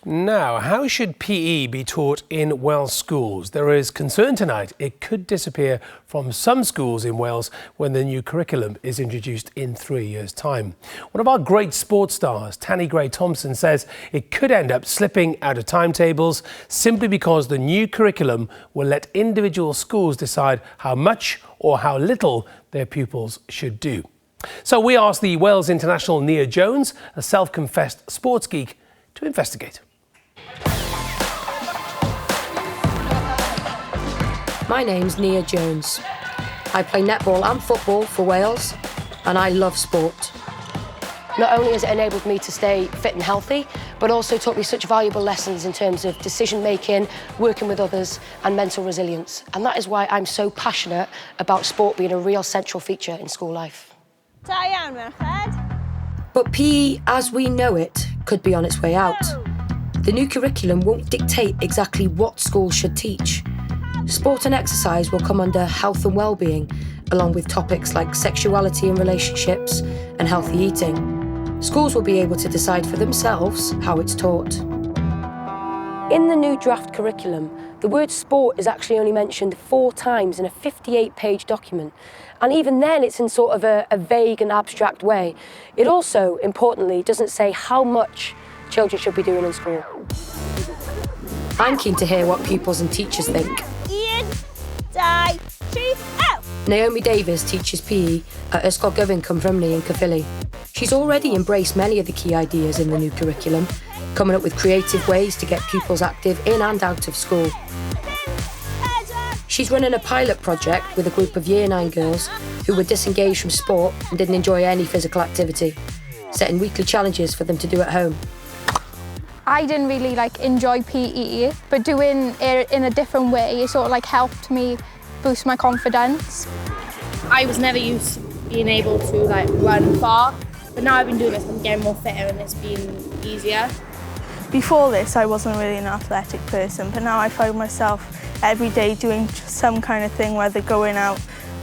Now, how should PE be taught in Welsh schools? There is concern tonight it could disappear from some schools in Wales when the new curriculum is introduced in 3 years' time. One of our great sports stars, Nia Jones, says it could end up slipping out of timetables simply because the new curriculum will let individual schools decide how much or how little their pupils should do. So we asked the Wales international Nia Jones, a self-confessed sports geek, to investigate. My name's Nia Jones. I play netball and football for Wales, and I love sport. Not only has it enabled me to stay fit and healthy, but also taught me such valuable lessons in terms of decision-making, working with others, and mental resilience. And that is why I'm so passionate about sport being a real central feature in school life. But PE, as we know it, could be on its way out. The new curriculum won't dictate exactly what schools should teach. Sport and exercise will come under health and well-being, along with topics like sexuality and relationships and healthy eating. Schools will be able to decide for themselves how it's taught. In the new draft curriculum, the word sport is actually only mentioned 4 times in a 58-page document. And even then, it's in sort of a vague and abstract way. It also, importantly, doesn't say how much children should be doing in school. I'm keen to hear what pupils and teachers think. Naomi Davies teaches PE at Ysgol Gyfun Cymru in Caerphilly. She's already embraced many of the key ideas in the new curriculum, coming up with creative ways to get pupils active in and out of school. She's running a pilot project with a group of Year 9 girls who were disengaged from sport and didn't enjoy any physical activity, setting weekly challenges for them to do at home. I didn't really enjoy PE, but doing it in a different way, it sort of helped me boost my confidence. I was never used to being able to run far, but now I've been doing this, I'm getting more fitter and it's been easier. Before this, I wasn't really an athletic person, but now I find myself every day doing some kind of thing, whether going out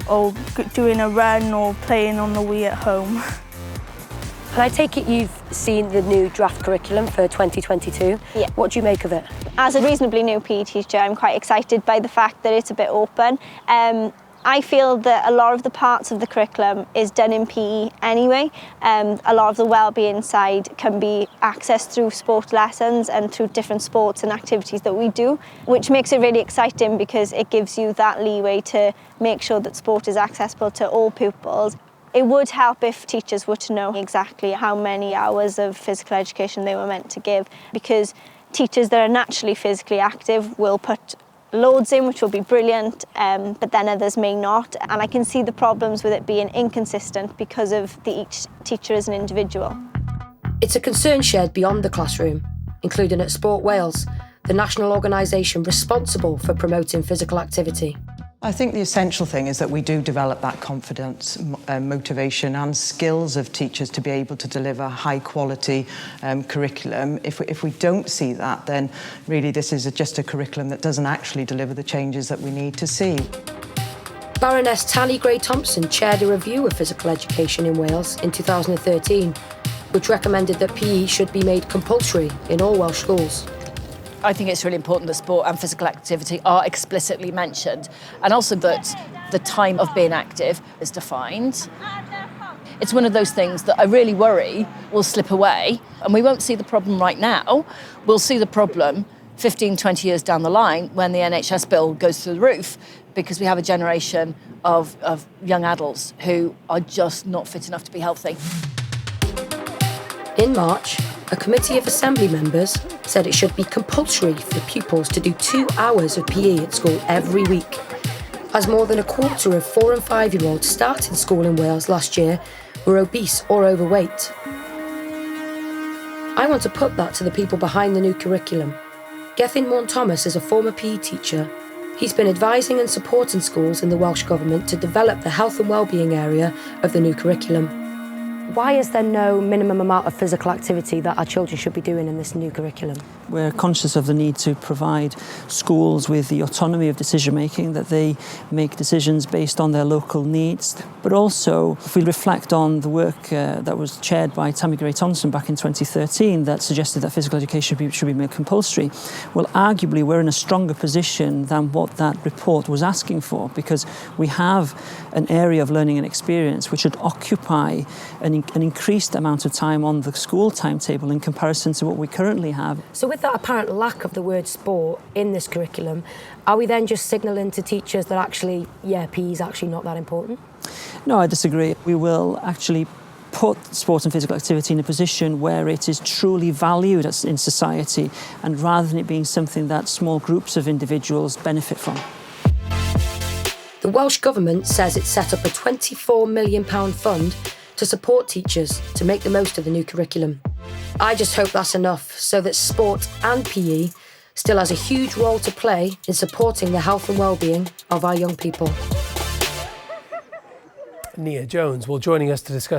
or doing a run or playing on the Wii at home. And I take it you've seen the new draft curriculum for 2022. Yeah. What do you make of it? As a reasonably new PE teacher, I'm quite excited by the fact that it's a bit open. I feel that a lot of the parts of the curriculum is done in PE anyway. A lot of the wellbeing side can be accessed through sport lessons and through different sports and activities that we do, which makes it really exciting because it gives you that leeway to make sure that sport is accessible to all pupils. It would help if teachers were to know exactly how many hours of physical education they were meant to give, because teachers that are naturally physically active will put loads in, which will be brilliant, but then others may not. And I can see the problems with it being inconsistent because of each teacher as an individual. It's a concern shared beyond the classroom, including at Sport Wales, the national organisation responsible for promoting physical activity. I think the essential thing is that we do develop that confidence, motivation and skills of teachers to be able to deliver high quality curriculum. If we don't see that, then really this is just a curriculum that doesn't actually deliver the changes that we need to see. Baroness Tally Gray-Thompson chaired a review of physical education in Wales in 2013, which recommended that PE should be made compulsory in all Welsh schools. I think it's really important that sport and physical activity are explicitly mentioned, and also that the time of being active is defined. It's one of those things that I really worry will slip away, and we won't see the problem right now. We'll see the problem 15, 20 years down the line when the NHS bill goes through the roof, because we have a generation of young adults who are just not fit enough to be healthy. In March, a committee of Assembly members said it should be compulsory for pupils to do 2 hours of PE at school every week, as more than a quarter of 4 and 5-year-olds starting school in Wales last year were obese or overweight. I want to put that to the people behind the new curriculum. Gethin Morn Thomas is a former PE teacher. He's been advising and supporting schools in the Welsh Government to develop the health and wellbeing area of the new curriculum. Why is there no minimum amount of physical activity that our children should be doing in this new curriculum? We're conscious of the need to provide schools with the autonomy of decision making, that they make decisions based on their local needs. But also, if we reflect on the work that was chaired by Tammy Gray-Thompson back in 2013 that suggested that physical education should be made compulsory, well, arguably we're in a stronger position than what that report was asking for, because we have an area of learning and experience which should occupy an increased amount of time on the school timetable in comparison to what we currently have. So with that apparent lack of the word sport in this curriculum, are we then just signalling to teachers that actually, yeah, PE is actually not that important? No, I disagree. We will actually put sport and physical activity in a position where it is truly valued in society, and rather than it being something that small groups of individuals benefit from. The Welsh Government says it's set up a £24 million fund to support teachers to make the most of the new curriculum. I just hope that's enough so that sport and PE still has a huge role to play in supporting the health and well-being of our young people. Nia Jones will joining us to discuss